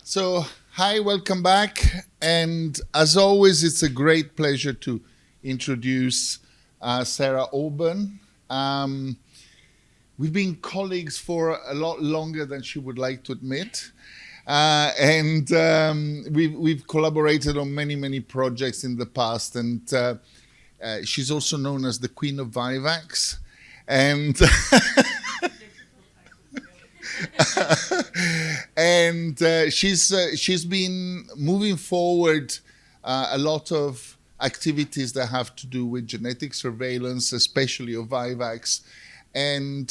So, hi, welcome back. And as always, it's a great pleasure to introduce Sarah Auburn. We've been colleagues for a lot longer than she would like to admit. And we've collaborated on many projects in the past. And she's also known as the Queen of Vivax. And and she's been moving forward a lot of activities that have to do with genetic surveillance, especially of vivax, and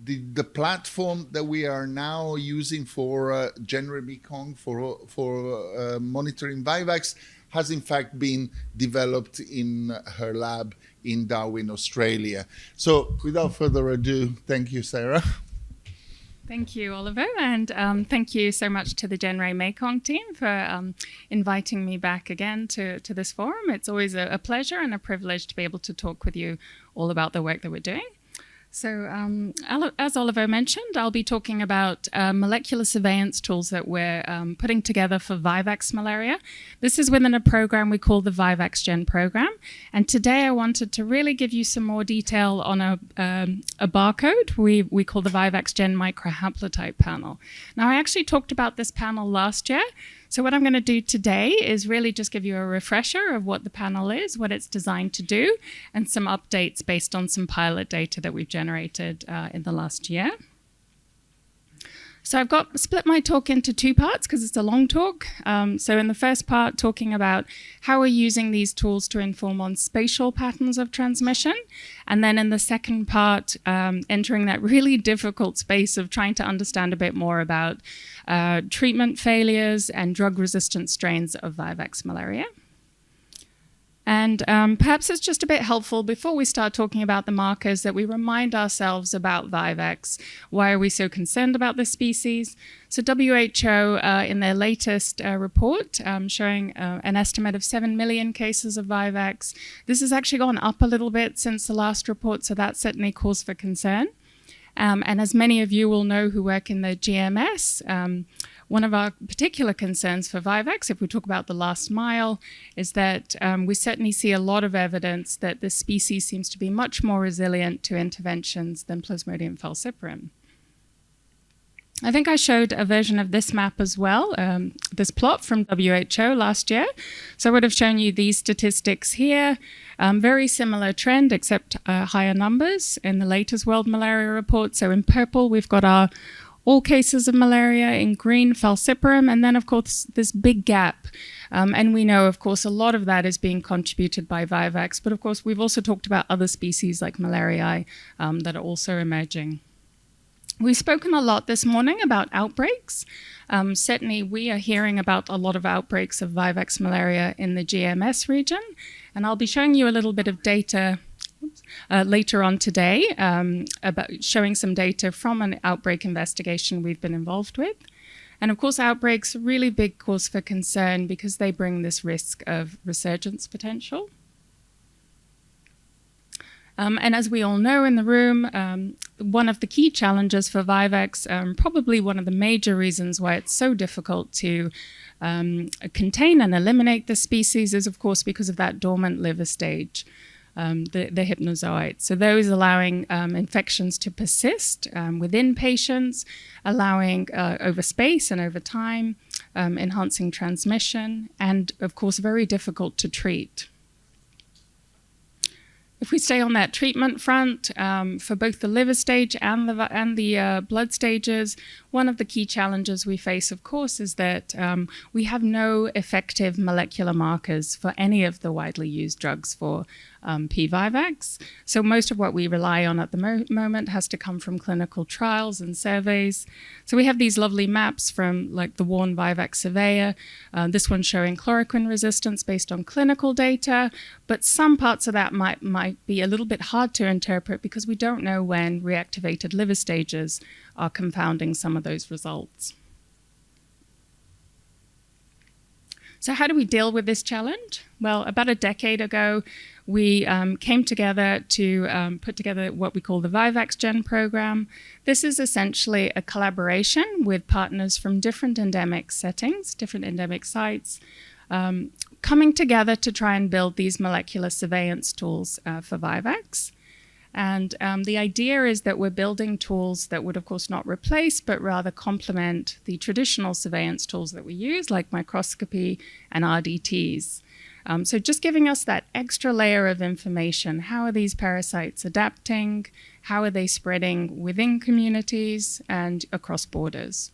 the platform that we are now using for GenRe-Mekong for monitoring vivax has in fact been developed in her lab in Darwin, Australia. So without further ado, thank you, Sarah. Thank you, Oliver, and thank you so much to the GenRe-Mekong team for inviting me back again to this forum. It's always a pleasure and a privilege to be able to talk with you all about the work that we're doing. So as Oliver mentioned, I'll be talking about molecular surveillance tools that we're putting together for vivax malaria. This is within a program we call the vivaxGEN program. And today I wanted to really give you some more detail on a barcode we call the vivaxGEN microhaplotype panel. Now, I actually talked about this panel last year. So what I'm going to do today is really just give you a refresher of what the panel is, what it's designed to do, and some updates based on some pilot data that we've generated in the last year. So I've split my talk into two parts because it's a long talk. So in the first part, talking about how we're using these tools to inform on spatial patterns of transmission. And then in the second part, entering that really difficult space of trying to understand a bit more about treatment failures and drug-resistant strains of vivax malaria. And perhaps it's just a bit helpful before we start talking about the markers that we remind ourselves about vivax. Why are we so concerned about this species? So WHO, in their latest report, showing an estimate of 7 million cases of vivax. This has actually gone up a little bit since the last report, so that's certainly cause for concern. And as many of you will know who work in the GMS, one of our particular concerns for vivax, if we talk about the last mile, is that we certainly see a lot of evidence that this species seems to be much more resilient to interventions than Plasmodium falciparum. I think I showed a version of this map as well, this plot from WHO last year. So I would have shown you these statistics here. Very similar trend, except higher numbers in the latest World Malaria Report. So in purple, we've got all cases of malaria, in green, falciparum, and then, of course, this big gap. And we know, of course, a lot of that is being contributed by vivax. But, of course, we've also talked about other species like malariae that are also emerging. We've spoken a lot this morning about outbreaks. Certainly, we are hearing about a lot of outbreaks of vivax malaria in the GMS region. And I'll be showing you a little bit of data later on today, about showing some data from an outbreak investigation we've been involved with. And of course, outbreaks are really big cause for concern because they bring this risk of resurgence potential. And as we all know in the room, one of the key challenges for vivax, probably one of the major reasons why it's so difficult to contain and eliminate the species is, of course, because of that dormant liver stage. The hypnozoites. So those allowing infections to persist within patients, allowing over space and over time, enhancing transmission, and of course, very difficult to treat. If we stay on that treatment front, for both the liver stage and the blood stages, one of the key challenges we face, of course, is that we have no effective molecular markers for any of the widely used drugs for P-Vivax. So most of what we rely on at the moment has to come from clinical trials and surveys. So we have these lovely maps from like the Warn Vivax Surveyor. This one showing chloroquine resistance based on clinical data, but some parts of that might be a little bit hard to interpret because we don't know when reactivated liver stages are confounding some of those results. So how do we deal with this challenge? Well, about a decade ago, we came together to put together what we call the vivaxGEN program. This is essentially a collaboration with partners from different endemic settings, different endemic sites, coming together to try and build these molecular surveillance tools for vivax. And the idea is that we're building tools that would, of course, not replace, but rather complement the traditional surveillance tools that we use, like microscopy and RDTs. So just giving us that extra layer of information. How are these parasites adapting? How are they spreading within communities and across borders?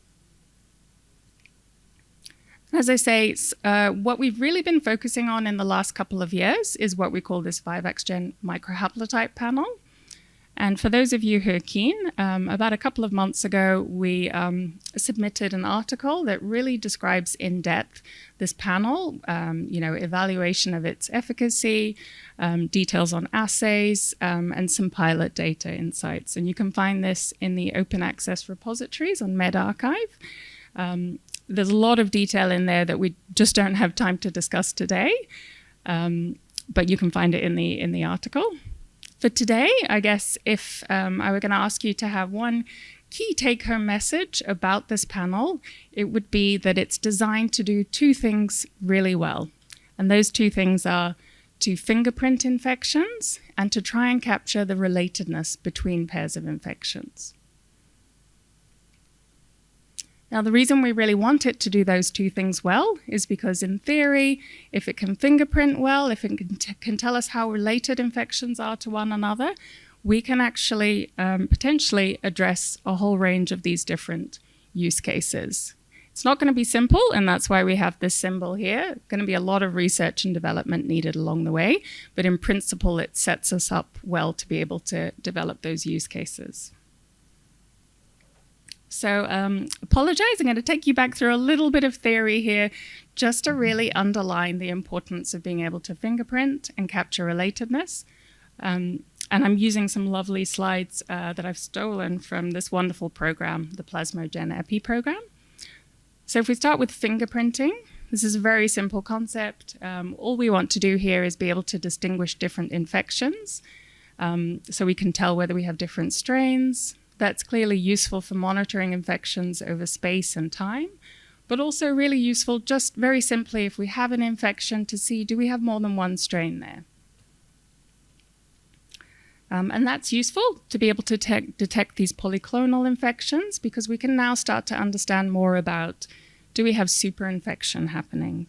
As I say, what we've really been focusing on in the last couple of years is what we call this vivaxGEN microhaplotype panel. And for those of you who are keen, about a couple of months ago, we submitted an article that really describes in depth this panel, evaluation of its efficacy, details on assays, and some pilot data insights. And you can find this in the open access repositories on medRxiv. There's a lot of detail in there that we just don't have time to discuss today, but you can find it in the article. For today, I guess if I were going to ask you to have one key take-home message about this panel, it would be that it's designed to do two things really well. And those two things are to fingerprint infections and to try and capture the relatedness between pairs of infections. Now, the reason we really want it to do those two things well is because, in theory, if it can fingerprint well, if it can tell us how related infections are to one another, we can actually potentially address a whole range of these different use cases. It's not going to be simple, and that's why we have this symbol here. Going to be a lot of research and development needed along the way, but in principle, it sets us up well to be able to develop those use cases. So apologize, I'm going to take you back through a little bit of theory here just to really underline the importance of being able to fingerprint and capture relatedness. And I'm using some lovely slides that I've stolen from this wonderful program, the Plasmodium EPI program. So if we start with fingerprinting, this is a very simple concept. All we want to do here is be able to distinguish different infections. So we can tell whether we have different strains. That's clearly useful for monitoring infections over space and time, but also really useful just very simply if we have an infection to see, do we have more than one strain there? And that's useful to be able to detect these polyclonal infections because we can now start to understand more about, do we have superinfection happening?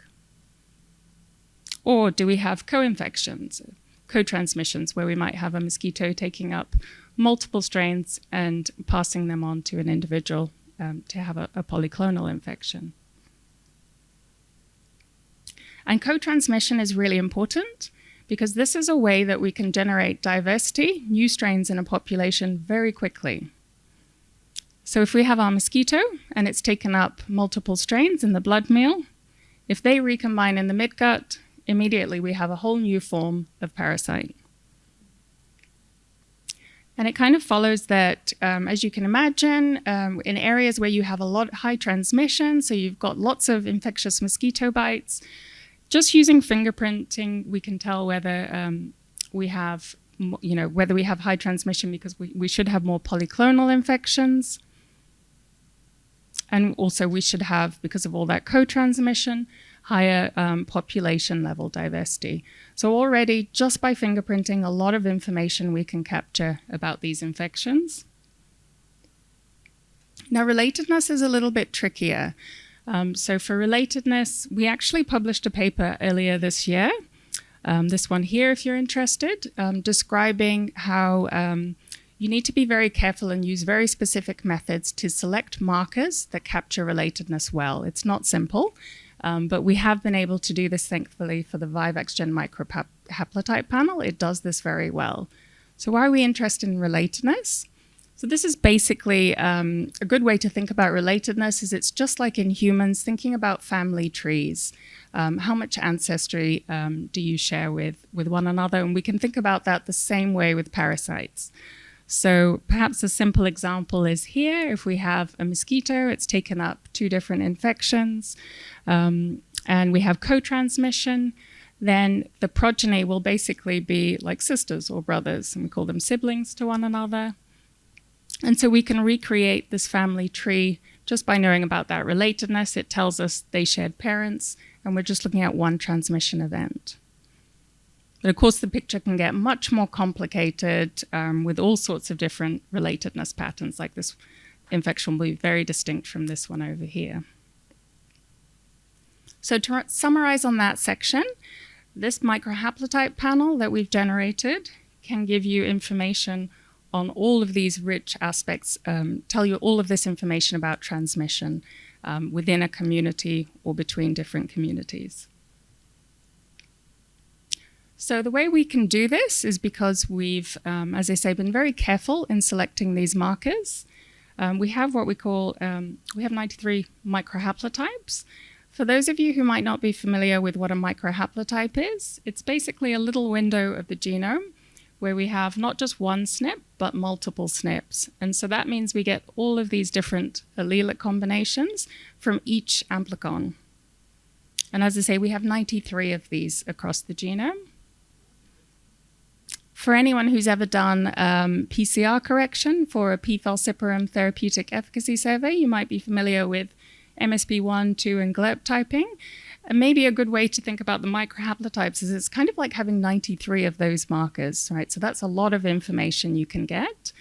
Or do we have co-infections, co-transmissions, where we might have a mosquito taking up multiple strains and passing them on to an individual to have a polyclonal infection. And co-transmission is really important because this is a way that we can generate diversity, new strains in a population very quickly. So if we have our mosquito and it's taken up multiple strains in the blood meal, if they recombine in the midgut, immediately we have a whole new form of parasite. And it kind of follows that, as you can imagine, in areas where you have a lot high transmission, so you've got lots of infectious mosquito bites, just using fingerprinting, we can tell whether we have, whether we have high transmission because we should have more polyclonal infections. And also we should have, because of all that co-transmission, higher population level diversity. So already, just by fingerprinting, a lot of information we can capture about these infections. Now, relatedness is a little bit trickier. So for relatedness, we actually published a paper earlier this year, this one here if you're interested, describing how you need to be very careful and use very specific methods to select markers that capture relatedness well. It's not simple. But we have been able to do this, thankfully, for the vivaxGEN microhaplotype panel. It does this very well. So why are we interested in relatedness? So this is basically a good way to think about relatedness is it's just like in humans, thinking about family trees. How much ancestry do you share with one another? And we can think about that the same way with parasites. So perhaps a simple example is here. If we have a mosquito, it's taken up two different infections, and we have co-transmission. then the progeny will basically be like sisters or brothers, and we call them siblings to one another. And so we can recreate this family tree just by knowing about that relatedness. It tells us they shared parents, and we're just looking at one transmission event. But of course, the picture can get much more complicated with all sorts of different relatedness patterns, like this infection will be very distinct from this one over here. So to summarize on that section, this microhaplotype panel that we've generated can give you information on all of these rich aspects, tell you all of this information about transmission within a community or between different communities. So the way we can do this is because we've, as I say, been very careful in selecting these markers. We have what we call, we have 93 microhaplotypes. For those of you who might not be familiar with what a microhaplotype is, it's basically a little window of the genome where we have not just one SNP, but multiple SNPs. And so that means we get all of these different allelic combinations from each amplicon. And as I say, we have 93 of these across the genome. For anyone who's ever done PCR correction for a P-falciparum therapeutic efficacy survey, you might be familiar with MSP1, 2, and GLERP typing. And maybe a good way to think about the microhaplotypes is it's kind of like having 93 of those markers, right? So that's a lot of information you can get.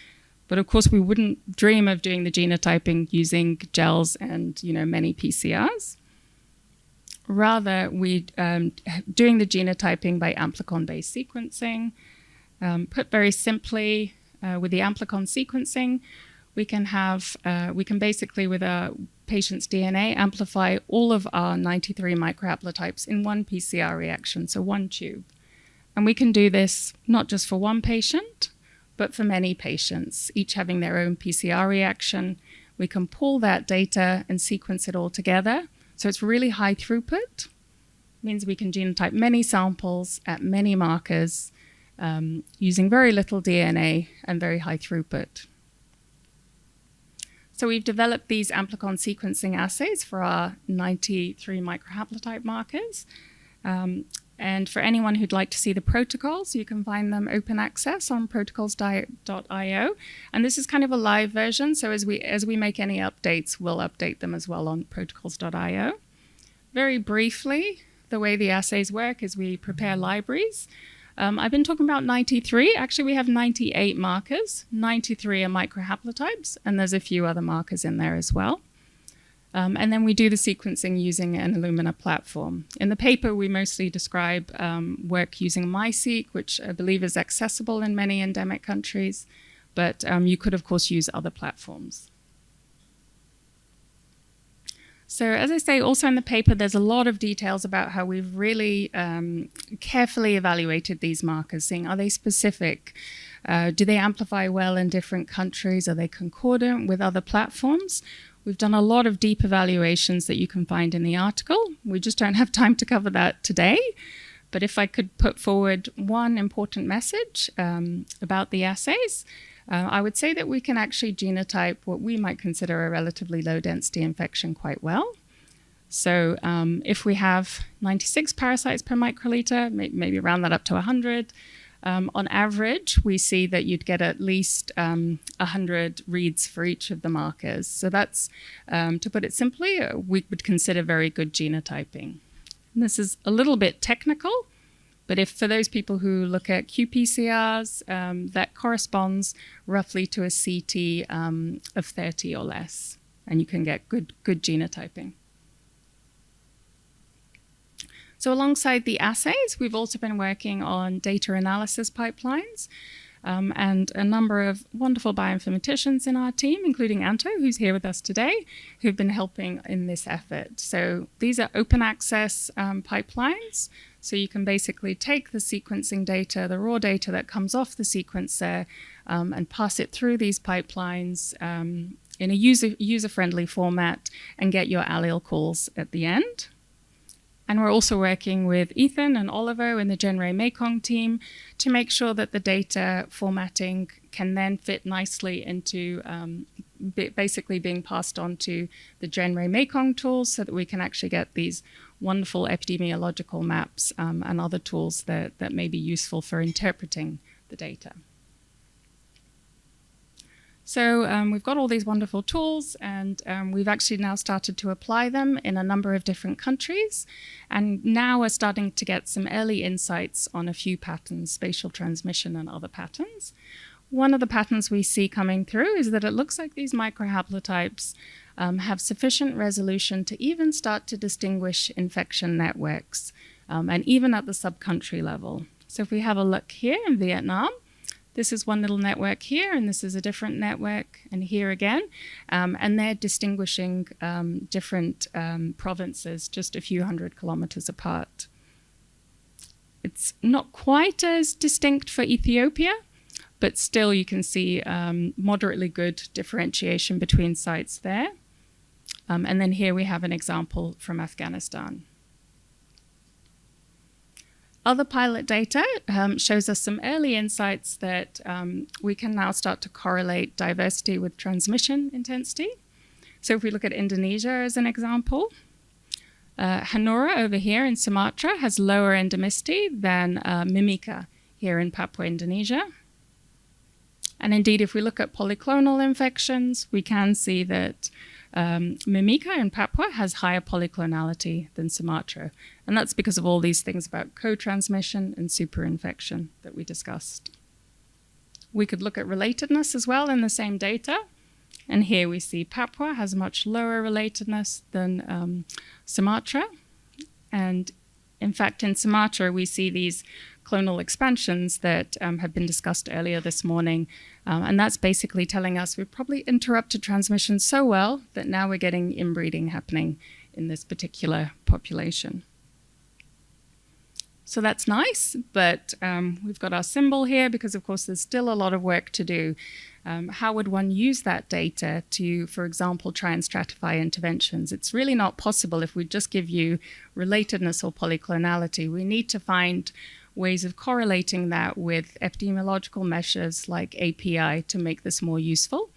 But of course, we wouldn't dream of doing the genotyping using gels and, many PCRs. Rather, we doing the genotyping by amplicon-based sequencing. Put very simply, with the amplicon sequencing, we can basically, with a patient's DNA, amplify all of our 93 microhaplotypes in one PCR reaction, so one tube. And we can do this not just for one patient, but for many patients, each having their own PCR reaction. We can pull that data and sequence it all together. So it's really high throughput. It means we can genotype many samples at many markers using very little DNA and very high throughput. So we've developed these amplicon sequencing assays for our 93 microhaplotype markers. And for anyone who'd like to see the protocols, you can find them open access on protocols.io. And this is kind of a live version, so as we make any updates, we'll update them as well on protocols.io. Very briefly, the way the assays work is we prepare libraries. I've been talking about 93. Actually, we have 98 markers. 93 are microhaplotypes, and there's a few other markers in there as well. And then we do the sequencing using an Illumina platform. In the paper, we mostly describe work using MySeq, which I believe is accessible in many endemic countries, but you could, of course, use other platforms. So as I say, also in the paper, there's a lot of details about how we've really carefully evaluated these markers, seeing are they specific? Do they amplify well in different countries? Are they concordant with other platforms? We've done a lot of deep evaluations that you can find in the article. We just don't have time to cover that today. But if I could put forward one important message about the assays, I would say that we can actually genotype what we might consider a relatively low density infection quite well. So if we have 96 parasites per microliter, maybe round that up to 100, on average, we see that you'd get at least 100 reads for each of the markers. So that's, to put it simply, we would consider very good genotyping. And this is a little bit technical, but if for those people who look at qPCRs, that corresponds roughly to a CT of 30 or less, and you can get good genotyping. So alongside the assays, we've also been working on data analysis pipelines and a number of wonderful bioinformaticians in our team, including Anto, who's here with us today, who've been helping in this effort. So these are open access pipelines. So you can basically take the sequencing data, the raw data that comes off the sequencer, and pass it through these pipelines in a user-friendly format and get your allele calls at the end. And we're also working with Ethan and Oliver in the GenRe-Mekong team to make sure that the data formatting can then fit nicely into basically being passed on to the GenRe-Mekong tools so that we can actually get these wonderful epidemiological maps and other tools that may be useful for interpreting the data. So we've got all these wonderful tools, and we've actually now started to apply them in a number of different countries. And now we're starting to get some early insights on a few patterns, spatial transmission and other patterns. One of the patterns we see coming through is that it looks like these microhaplotypes have sufficient resolution to even start to distinguish infection networks, and even at the sub-country level. So if we have a look here in Vietnam, this is one little network here, and this is a different network, and here again. And they're distinguishing different provinces just a few hundred kilometers apart. It's not quite as distinct for Ethiopia, but still you can see moderately good differentiation between sites there. And then here we have an example from Afghanistan. Other pilot data shows us some early insights that we can now start to correlate diversity with transmission intensity. So if we look at Indonesia as an example, Hanura over here in Sumatra has lower endemicity than Mimika here in Papua, Indonesia. And indeed, if we look at polyclonal infections, we can see that Mimika in Papua has higher polyclonality than Sumatra. And that's because of all these things about co-transmission and superinfection that we discussed. We could look at relatedness as well in the same data. And here we see Papua has much lower relatedness than Sumatra. And in fact, in Sumatra, we see these clonal expansions that have been discussed earlier this morning. And that's basically telling us we've probably interrupted transmission so well that now we're getting inbreeding happening in this particular population. So that's nice, but we've got our symbol here because, of course, there's still a lot of work to do. How would one use that data to, for example, try and stratify interventions? It's really not possible if we just give you relatedness or polyclonality. We need to find ways of correlating that with epidemiological measures like API to make this more useful.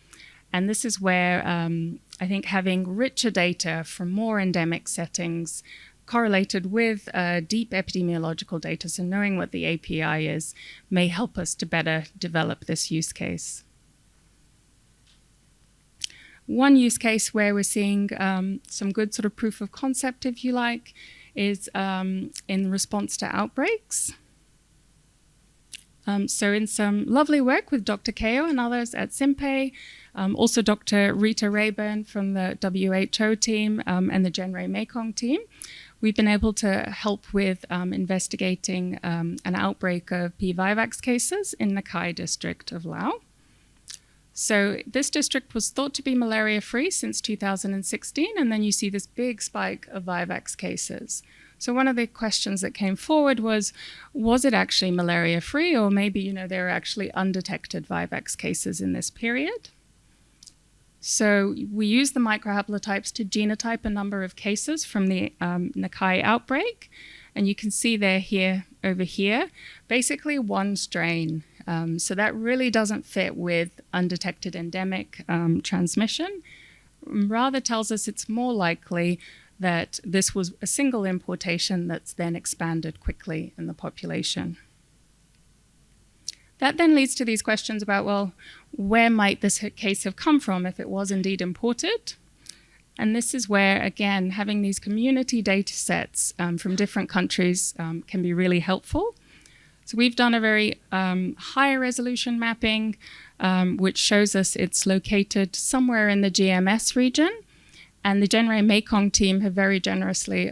And this is where I think having richer data from more endemic settings correlated with deep epidemiological data, so knowing what the API is, may help us to better develop this use case. One use case where we're seeing some good sort of proof of concept, if you like, is in response to outbreaks. So in some lovely work with Dr. Kao and others at SIMPE, also Dr. Rita Rayburn from the WHO team and the GenRe-Mekong team, we've been able to help with investigating an outbreak of P. vivax cases in the Khai district of Laos. So this district was thought to be malaria-free since 2016, and then you see this big spike of vivax cases. So one of the questions that came forward was it actually malaria-free, or maybe, there are actually undetected vivax cases in this period? So we used the microhaplotypes to genotype a number of cases from the Nakai outbreak, and you can see they're here, over here, basically one strain. So that really doesn't fit with undetected endemic transmission. Rather tells us it's more likely that this was a single importation that's then expanded quickly in the population. That then leads to these questions about, well, where might this case have come from if it was indeed imported? And this is where, again, having these community data sets from different countries can be really helpful. So we've done a very high resolution mapping, which shows us it's located somewhere in the GMS region. And the GenRe-Mekong team have very generously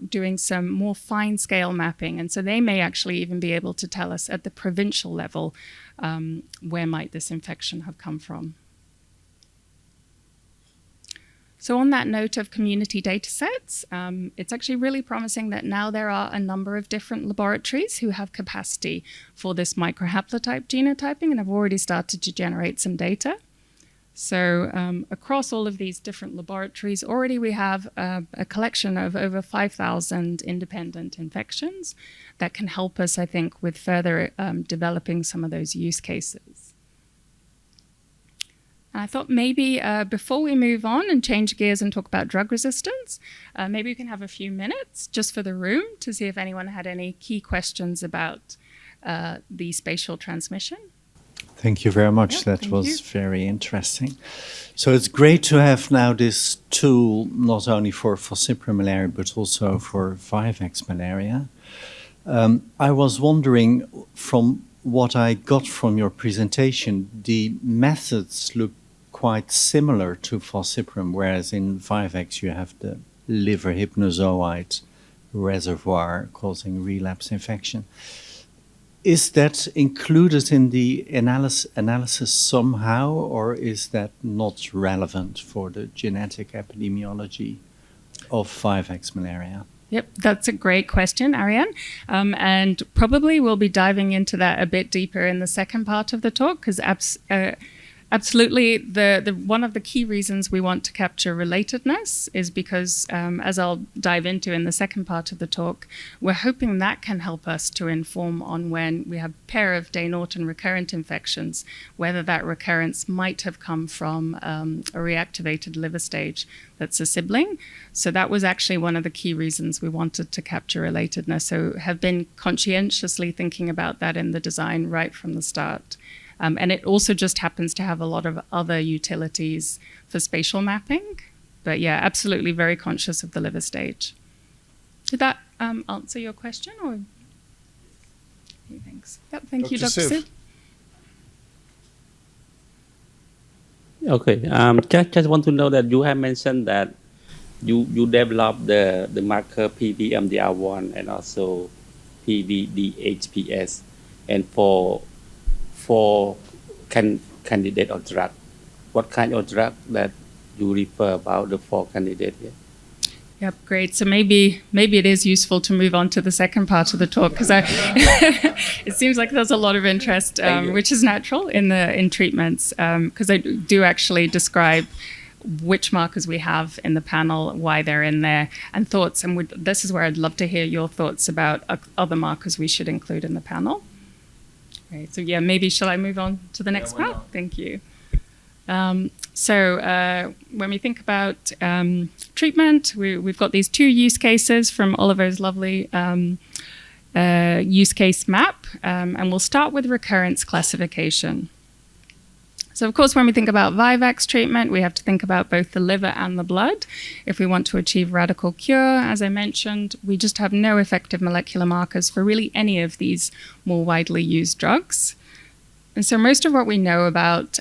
doing some more fine scale mapping. And so they may actually even be able to tell us at the provincial level where might this infection have come from. So on that note of community data sets, it's actually really promising that now there are a number of different laboratories who have capacity for this microhaplotype genotyping and have already started to generate some data. So across all of these different laboratories, already we have a collection of over 5,000 independent infections that can help us, I think, with further developing some of those use cases. And I thought maybe before we move on and change gears and talk about drug resistance, maybe we can have a few minutes just for the room to see if anyone had any key questions about the spatial transmission. Thank you very much. That was very interesting. So it's great to have now this tool not only for falciparum malaria but also for vivax malaria. I was wondering, from what I got from your presentation, the methods look quite similar to falciparum, whereas in vivax you have the liver hypnozoite reservoir causing relapse infection. Is that included in the analysis somehow, or is that not relevant for the genetic epidemiology of vivax malaria? Yep, that's a great question, Ariane. And probably we'll be diving into that a bit deeper in the second part of the talk, because absolutely the one of the key reasons we want to capture relatedness is because, as I'll dive into in the second part of the talk, we're hoping that can help us to inform on when we have a pair of day naught and recurrent infections, whether that recurrence might have come from a reactivated liver stage that's a sibling. So that was actually one of the key reasons we wanted to capture relatedness. So have been conscientiously thinking about that in the design right from the start. And it also just happens to have a lot of other utilities for spatial mapping. But yeah, absolutely very conscious of the liver stage. Did that answer your question? Or? Thanks. Yep, thank you, Dr. Siv. Okay, just want to know that you have mentioned that you developed the marker PDMDR1 and also PDDHPS, and for candidate or drug, what kind of drug that you refer about the 4 candidates here? Yep, great. So maybe it is useful to move on to the second part of the talk, because it seems like there's a lot of interest, which is natural in treatments, because I do actually describe which markers we have in the panel, why they're in there, and thoughts. And this is where I'd love to hear your thoughts about other markers we should include in the panel. Right, so yeah, maybe shall I move on to the next part? Thank you. So when we think about treatment, we've got these 2 use cases from Oliver's lovely use case map, and we'll start with recurrence classification. So of course, when we think about vivax treatment, we have to think about both the liver and the blood. If we want to achieve radical cure, as I mentioned, we just have no effective molecular markers for really any of these more widely used drugs. And so most of what we know about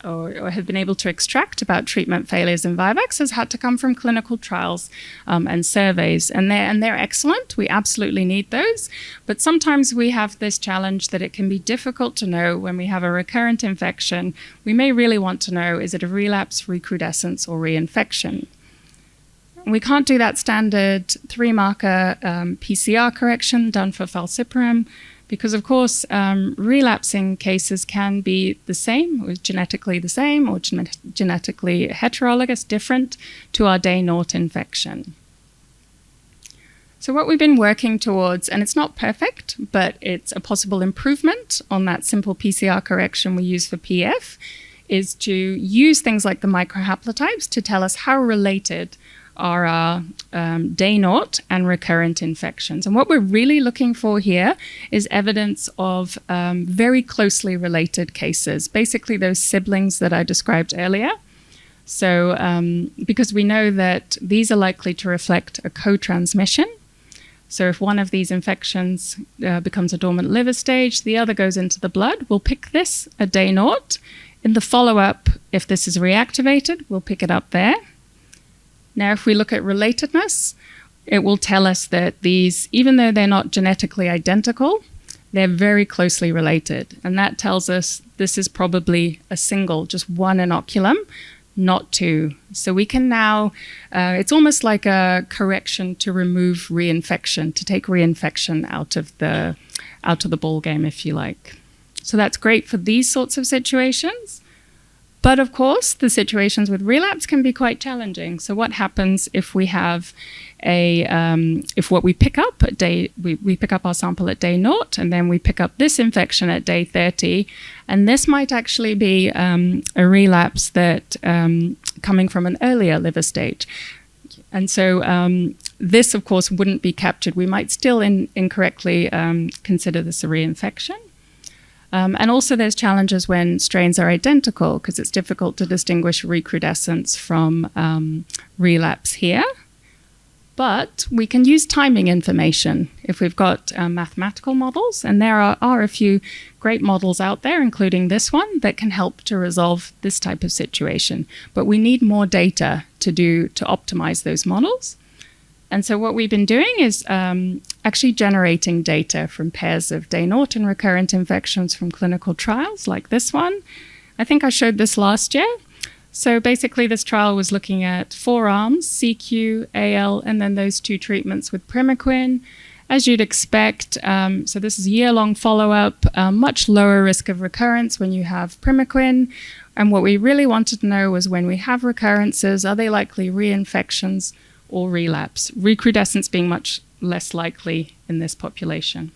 or have been able to extract about treatment failures in vivax has had to come from clinical trials and surveys. And they're excellent. We absolutely need those. But sometimes we have this challenge that it can be difficult to know when we have a recurrent infection. We may really want to know, is it a relapse, recrudescence, or reinfection? We can't do that standard 3-marker PCR correction done for falciparum, because, of course, relapsing cases can be the same, or genetically the same, or genetically heterologous, different to our day naught infection. So what we've been working towards, and it's not perfect, but it's a possible improvement on that simple PCR correction we use for PF, is to use things like the microhaplotypes to tell us how related are our day naught and recurrent infections. And what we're really looking for here is evidence of very closely related cases, basically those siblings that I described earlier. So because we know that these are likely to reflect a co-transmission. So if one of these infections becomes a dormant liver stage, the other goes into the blood, we'll pick this at day naught. In the follow-up, if this is reactivated, we'll pick it up there. Now, if we look at relatedness, it will tell us that these, even though they're not genetically identical, they're very closely related. And that tells us this is probably a single, just one inoculum, not 2. So we can now, it's almost like a correction to remove reinfection, to take reinfection out of the ball game, if you like. So that's great for these sorts of situations. But of course, the situations with relapse can be quite challenging. So what happens if we have if what we pick up at we pick up our sample at day 0, and then we pick up this infection at day 30, and this might actually be a relapse that coming from an earlier liver stage. And so this, of course, wouldn't be captured. We might still incorrectly consider this a reinfection. And also there's challenges when strains are identical, because it's difficult to distinguish recrudescence from relapse here. But we can use timing information if we've got mathematical models, and there are a few great models out there, including this one, that can help to resolve this type of situation. But we need more data to optimize those models. And so what we've been doing is actually generating data from pairs of day 0 and recurrent infections from clinical trials like this one. I think I showed this last year. So basically this trial was looking at 4 arms, CQ, AL, and then those 2 treatments with primaquine. As you'd expect, so this is year-long follow-up, much lower risk of recurrence when you have primaquine. And what we really wanted to know was when we have recurrences, are they likely reinfections or relapse? Recrudescence being much less likely in this population.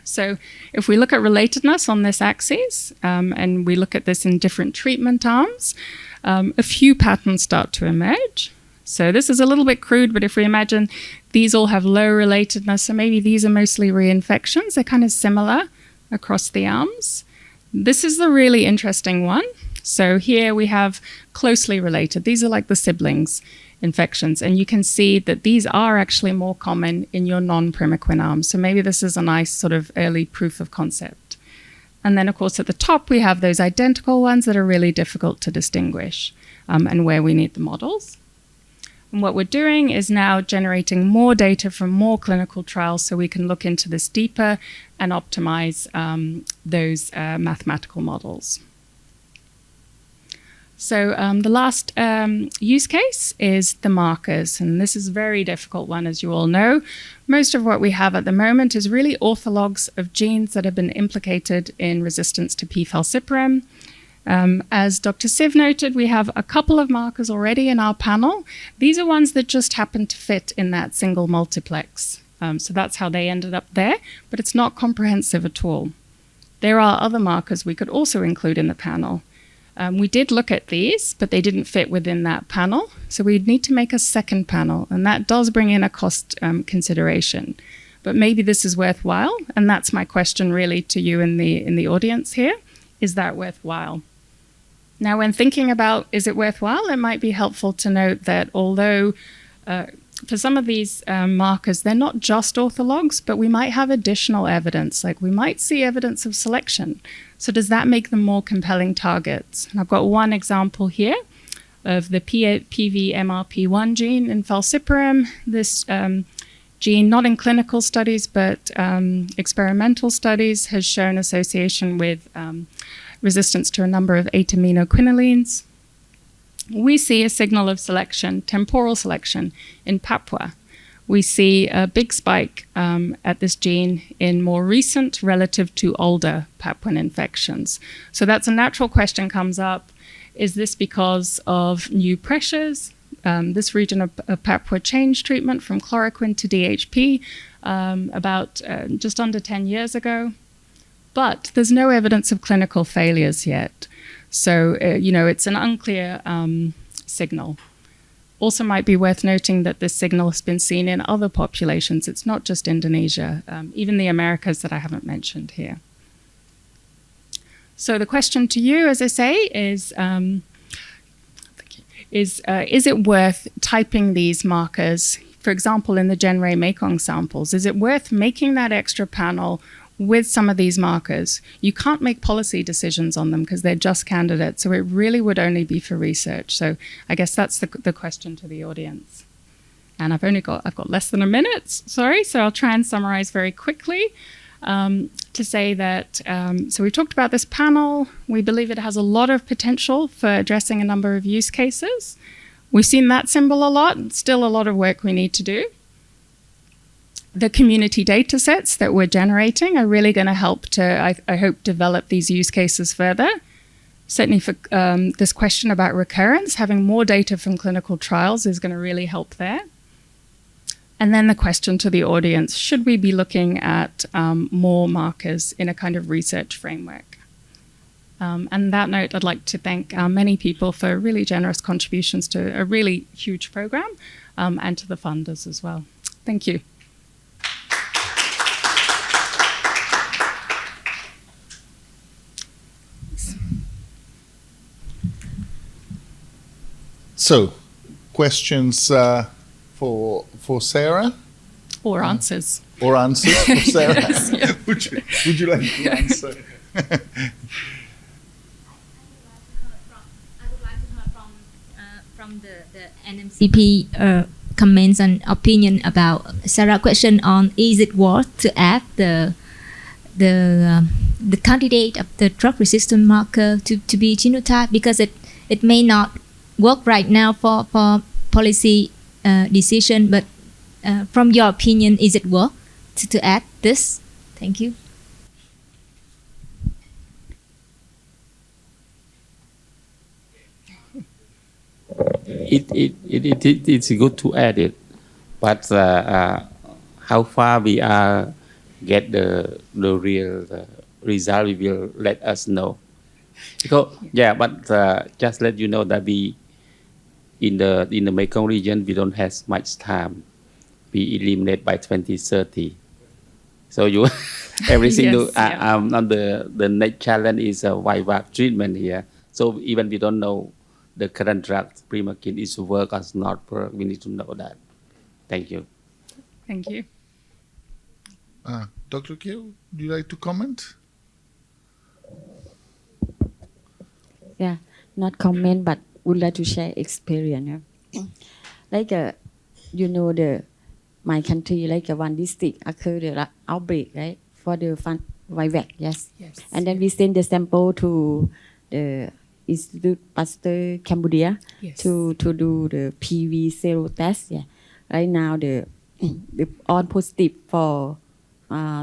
So if we look at relatedness on this axis, and we look at this in different treatment arms, a few patterns start to emerge. So this is a little bit crude, but if we imagine these all have low relatedness, so maybe these are mostly reinfections, they're kind of similar across the arms. This is the really interesting one. So here we have closely related. These are like the siblings infections, and you can see that these are actually more common in your non-primaquine arms. So maybe this is a nice sort of early proof of concept. And then, of course, at the top, we have those identical ones that are really difficult to distinguish, and where we need the models. And what we're doing is now generating more data from more clinical trials so we can look into this deeper and optimize those mathematical models. So the last use case is the markers, and this is a very difficult one, as you all know. Most of what we have at the moment is really orthologs of genes that have been implicated in resistance to P. falciparum. As Dr. Siv noted, we have a couple of markers already in our panel. These are ones that just happen to fit in that single multiplex. So that's how they ended up there, but it's not comprehensive at all. There are other markers we could also include in the panel. We did look at these, but they didn't fit within that panel. So we'd need to make a second panel, and that does bring in a cost consideration. But maybe this is worthwhile, and that's my question really to you in the audience here. Is that worthwhile? Now, when thinking about is it worthwhile, it might be helpful to note that although for some of these markers, they're not just orthologs, but we might have additional evidence, like we might see evidence of selection. So does that make them more compelling targets? And I've got one example here of the PVMRP1 gene in falciparum. This gene, not in clinical studies, but experimental studies, has shown association with resistance to a number of 8-aminoquinolines. We see a signal of selection, temporal selection, in Papua. We see a big spike at this gene in more recent relative to older Papuan infections. So that's a natural question comes up. Is this because of new pressures? This region of Papua changed treatment from chloroquine to DHP about just under 10 years ago. But there's no evidence of clinical failures yet. So, it's an unclear signal. Also might be worth noting that this signal has been seen in other populations. It's not just Indonesia, even the Americas that I haven't mentioned here. So the question to you, as I say, is it worth typing these markers, for example, in the GenRe-Mekong samples? Is it worth making that extra panel with some of these markers? You can't make policy decisions on them because they're just candidates, so it really would only be for research. So I guess that's the question to the audience. And I've got less than a minute, sorry, so I'll try and summarize very quickly to say that, so we've talked about this panel. We believe it has a lot of potential for addressing a number of use cases. We've seen that symbol a lot, still a lot of work we need to do. The community data sets that we're generating are really going to help to, I hope, develop these use cases further. certainly for this question about recurrence, having more data from clinical trials is going to really help there. And then the question to the audience, should we be looking at more markers in a kind of research framework? And on that note, I'd like to thank many people for really generous contributions to a really huge program and to the funders as well. Thank you. So, questions for Sarah? Or answers. Or answers for Sarah? Yes, yeah. Would you like to answer? I would like to hear from the NMCP comments and opinion about Sarah's question on is it worth to add the candidate of the drug resistant marker to be genotype, because it may not work right now for policy decision, but from your opinion, is it worth to add this? Thank you. It's good to add it, but how far we are get the real result, we will let us know. Because but just let you know that we in the Mekong region we don't have much time. We eliminate by 2030. So you everything Yes, on the next challenge is a vivax treatment here. So even we don't know the current drug Primakin is work or not work, we need to know that. Thank you. Thank you. Dr. Kyo, would you like to comment? Yeah, not comment, but would like to share experience. Yeah. Like my country, like one district occurred the outbreak, right, for the vivax, yes. And then we send the sample to the Institute Pasteur Cambodia to do the PV zero test. Yeah, right now the all positive for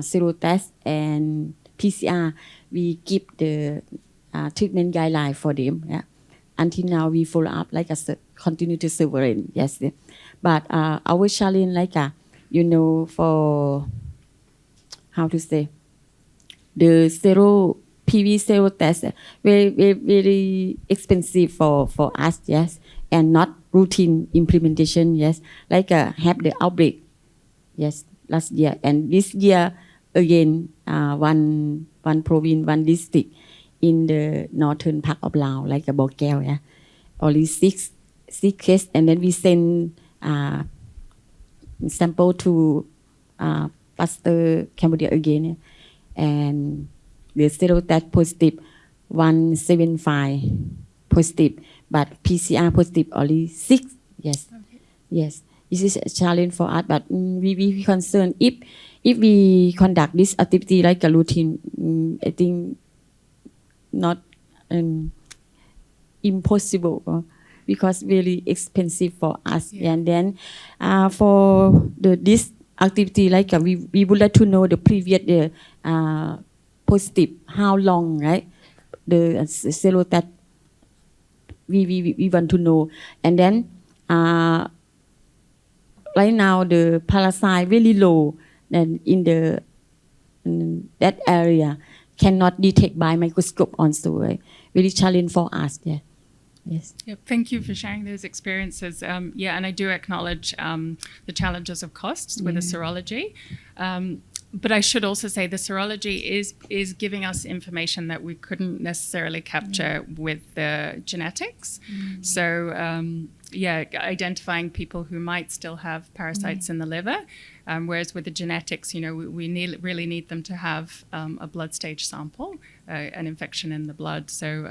zero test and PCR. We keep the treatment guideline for them. Yeah, until now we follow up like a continue to surveillance. Yes, yeah. But our challenge like for how to say the zero PV zero test very expensive for us, yes, and not routine implementation, yes, like have the outbreak, yes, last year and this year again one province, one district in the northern part of Laos, like a Bogel, yeah, only six cases, and then we send sample to Pasteur Cambodia again, yeah, and the zero test positive 175 positive, but PCR positive only 6. Yes, okay. Yes. This is a challenge for us, but we concerned if we conduct this activity like a routine. I think not impossible because very expensive for us. Yeah. And then for this activity, like we would like to know the previous positive, how long, right? The zero that we want to know. And then right now the parasite really low, and in that area cannot detect by microscope also, right? Very challenge for us. Yeah. Yes. Yep. Thank you for sharing those experiences. And I do acknowledge the challenges of costs with the serology. But I should also say the serology is giving us information that we couldn't necessarily capture with the genetics. So identifying people who might still have parasites in the liver, whereas with the genetics, we really need them to have a blood stage sample, an infection in the blood. So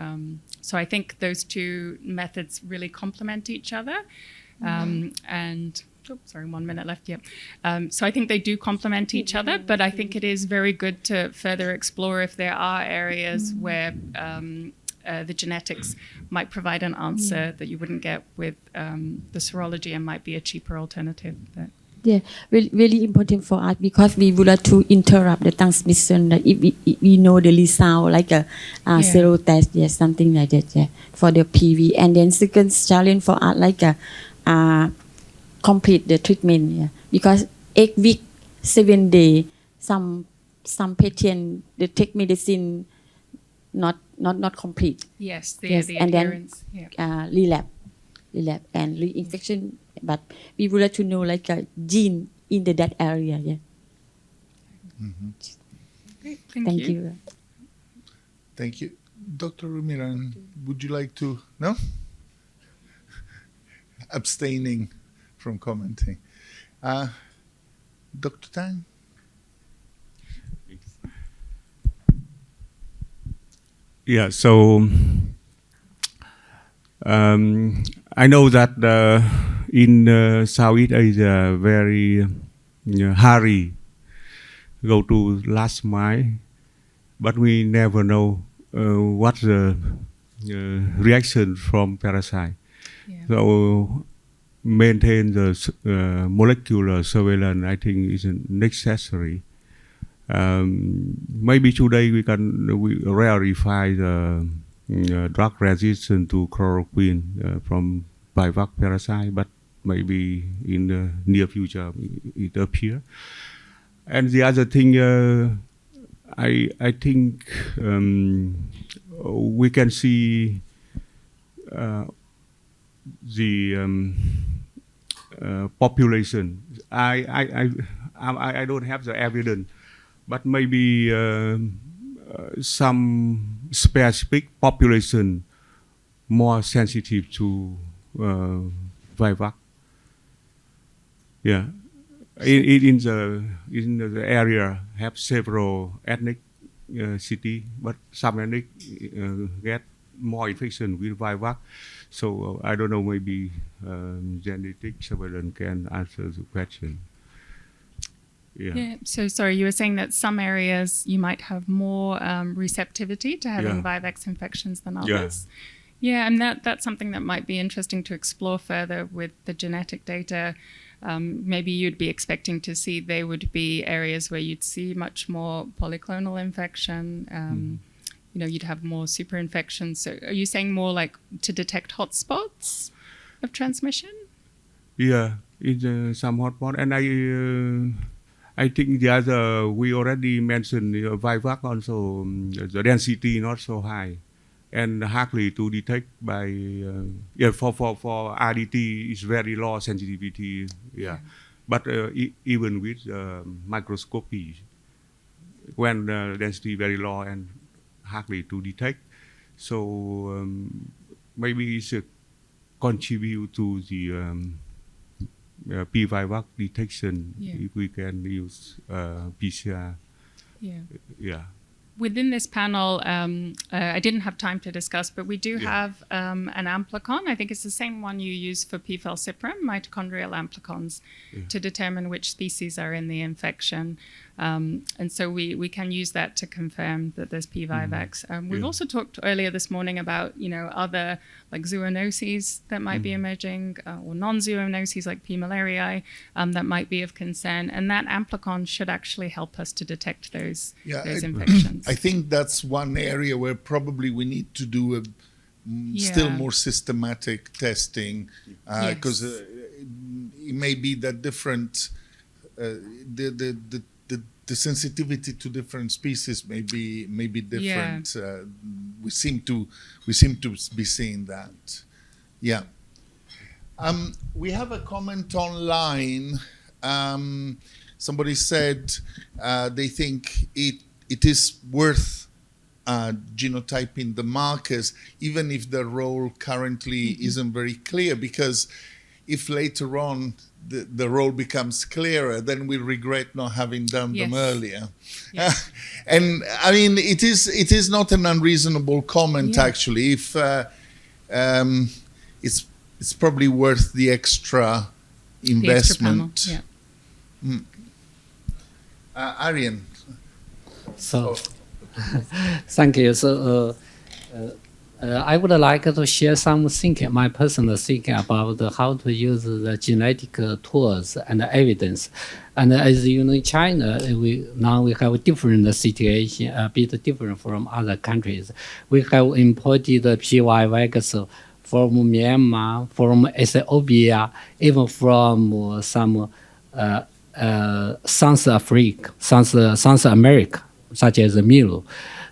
I think those two methods really complement each other, and. Oh, sorry, 1 minute left. Yep. So I think they do complement each other, but I think it is very good to further explore if there are areas where the genetics might provide an answer that you wouldn't get with the serology and might be a cheaper alternative. Yeah, really important for us because we would like to interrupt the transmission. That if we know the result, like a zero test, yes, something like that, yeah, for the PV. And then second challenge for us, like complete the treatment, yeah, because 8 week, 7 day, some patient they take medicine not complete. Yes, the and adherence. then relapse and reinfection. But we would like to know like a gene in that area. Yeah. Great, Thank you. Thank you. Dr. Rumiran, would you like to? No? Abstaining from commenting. Dr. Tang? Yeah, so I know that in Southeast Asia, very hurry go to last mile, but we never know what's the reaction from parasite. Yeah. So maintain the molecular surveillance, I think, is necessary. Maybe today we verify the drug resistance to chloroquine from vivax parasite, but maybe in the near future it appear. And the other thing, I think we can see the population. I don't have the evidence, but maybe some specific population more sensitive to vivax. Yeah, in the area have several ethnic city, but some ethnic get more infection with vivax. So I don't know, maybe genetic surveillance can answer the question. Yeah. So sorry, you were saying that some areas you might have more receptivity to having vivax infections than others. Yeah, and that's something that might be interesting to explore further with the genetic data. Maybe you'd be expecting to see they would be areas where you'd see much more polyclonal infection. You know, you'd have more superinfections. So are you saying more like to detect hotspots of transmission? Yeah, it's some hotspot, and I think the other, we already mentioned vivax also, the density not so high and hardly to detect by, for RDT is very low sensitivity, But even with microscopy, when the density very low and hardly to detect, so maybe it should contribute to the P-vivax detection if we can use PCR. Yeah. Within this panel, I didn't have time to discuss, but we do have an amplicon. I think it's the same one you use for P. falciparum, mitochondrial amplicons, to determine which species are in the infection. And so we can use that to confirm that there's P. vivax. We've also talked earlier this morning about, other like zoonoses that might be emerging or non-zoonoses like P. malariae that might be of concern. And that amplicon should actually help us to detect those infections. I think that's one area where probably we need to do still more systematic testing because it may be that different the sensitivity to different species may be different. We seem to be seeing that. Yeah. We have a comment online. Somebody said they think it is worth genotyping the markers, even if the role currently isn't very clear, because if later on the role becomes clearer, then we regret not having done them earlier. And I mean, it is not an unreasonable comment, actually. If it's probably worth the extra investment. Aryan. So, thank you. So, I would like to share some thinking, my personal thinking about how to use the genetic tools and evidence. And as you know, in China, now we have a different situation, a bit different from other countries. We have imported vivax from Myanmar, from Ethiopia, even from some South Africa, South America, such as Milo.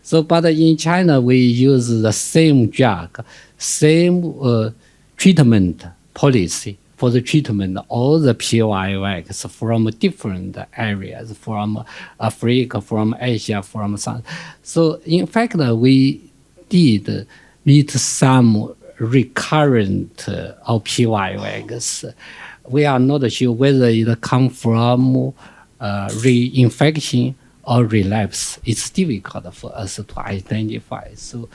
So, but in China, we use the same drug, same treatment policy for the treatment of all the vivax from different areas, from Africa, from Asia, from South. So, in fact, we did meet some recurrent of vivax. We are not sure whether it comes from reinfection or relapse. It's difficult for us to identify. So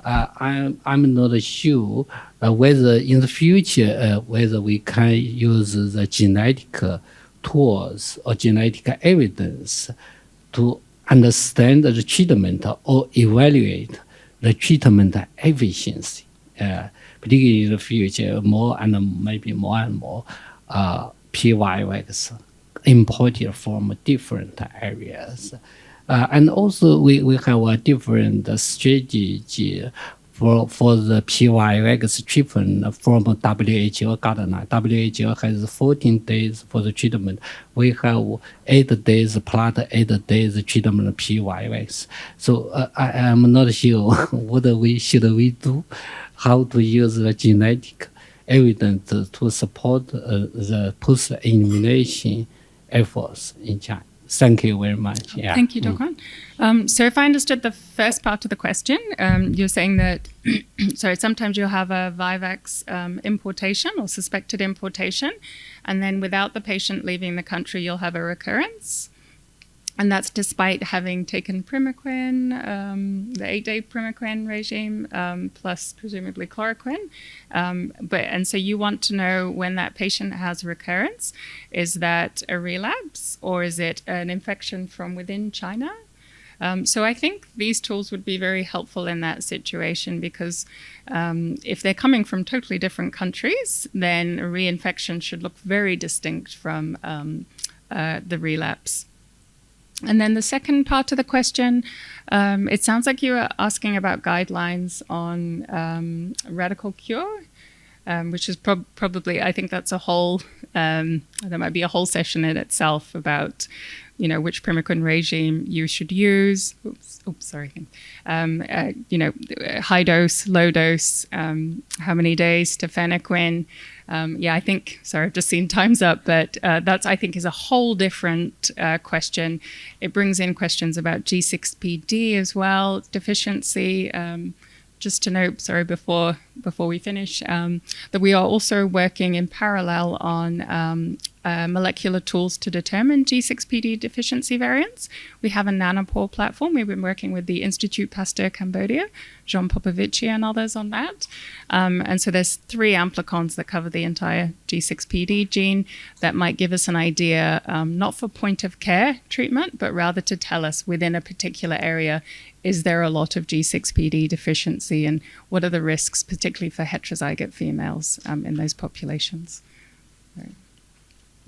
I'm not sure whether in the future whether we can use the genetic tools or genetic evidence to understand the treatment or evaluate the treatment efficiency. Particularly in the future, more and maybe more and more vivax imported from different areas. And also we have a different strategy for the vivax treatment from WHO guideline. WHO has 14 days for the treatment. We have 8 days plus 8 days treatment of vivax. So I am not sure what should we do, how to use the genetic evidence to support the post-immunization efforts in China. Thank you very much. Yeah. Thank you, Dr. Kwan. So if I understood the first part of the question, you're saying that, sorry, sometimes you'll have a vivax importation or suspected importation, and then without the patient leaving the country, you'll have a recurrence. And that's despite having taken primaquine, the 8-day primaquine regime, plus presumably chloroquine. And so you want to know when that patient has recurrence, is that a relapse or is it an infection from within China? So I think these tools would be very helpful in that situation because if they're coming from totally different countries, then a reinfection should look very distinct from the relapse. And then the second part of the question, it sounds like you were asking about guidelines on radical cure, which is probably, I think that's a whole, there might be a whole session in itself about, which primaquine regime you should use. High dose, low dose, how many days to phenequine. I think, sorry, I've just seen time's up, but that's, I think, is a whole different question. It brings in questions about G6PD as well, deficiency. Just to note, sorry, before we finish, that we are also working in parallel on molecular tools to determine G6PD deficiency variants. We have a nanopore platform. We've been working with the Institute Pasteur Cambodia, Jean Popovici and others on that. And so there's 3 amplicons that cover the entire G6PD gene that might give us an idea, not for point of care treatment, but rather to tell us within a particular area, is there a lot of G6PD deficiency and what are the risks, particularly for heterozygote females in those populations? Right.